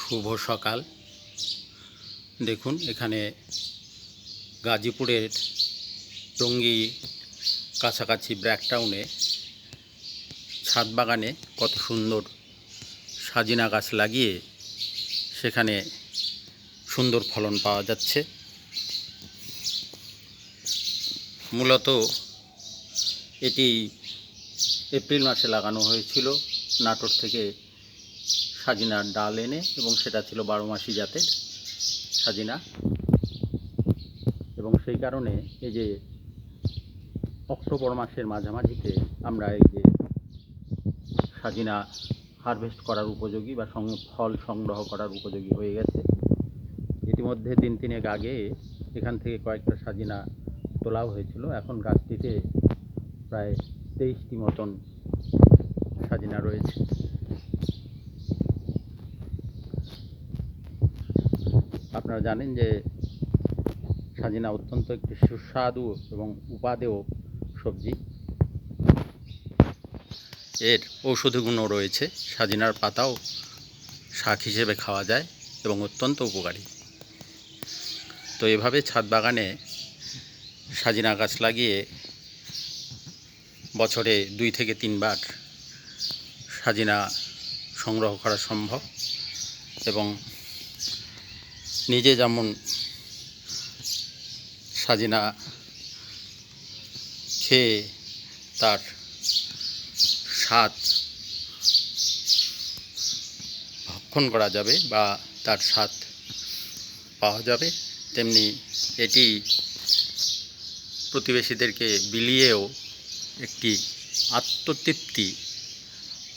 শুভ সকাল। দেখুন এখানে গাজীপুরের টঙ্গী কাছাকাছি ব্র্যাকটাউনে ছাদ বাগানে কত সুন্দর সজিনা গাছ লাগিয়ে সেখানে সুন্দর ফলন পাওয়া যাচ্ছে। মূলত এটি এপ্রিল মাসে লাগানো হয়েছিল নাটোর থেকে সজিনার ডাল এনে, এবং সেটা ছিল 12 মাসি জাতের সজিনা, এবং সেই কারণে এই যে অক্টোবর মাসের মাঝামাঝিতে আমরা এই যে সজিনা হারভেস্ট করার উপযোগী বা ফল সংগ্রহ করার উপযোগী হয়ে গেছে। ইতিমধ্যে দিন তিনেক আগে এখান থেকে কয়েকটা সজিনা তোলাও হয়েছিল। এখন গাছটিতে প্রায় 23টি মতন সজিনা রয়েছে। আপনারা জানেন যে সজিনা অত্যন্ত একটি সুস্বাদু এবং উপাদেয় সবজি। এর ঔষধি গুণও রয়েছে। সজিনার পাতাও শাক হিসেবে খাওয়া যায় এবং অত্যন্ত উপকারী। তো এভাবে ছাদ বাগানে সজিনা গাছ লাগিয়ে বছরে 2 থেকে 3 বার সজিনা সংগ্রহ করা সম্ভব, এবং নিজে যেমন সজিনা খেয়ে তার স্বাদ ভক্ষণ করা যাবে বা তার স্বাদ পাওয়া যাবে, তেমনি এটি প্রতিবেশীদেরকে বিলিয়েও একটি আত্মতৃপ্তি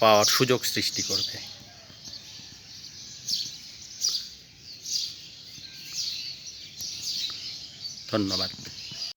পাওয়ার সুযোগ সৃষ্টি করবে। ধন্যবাদ।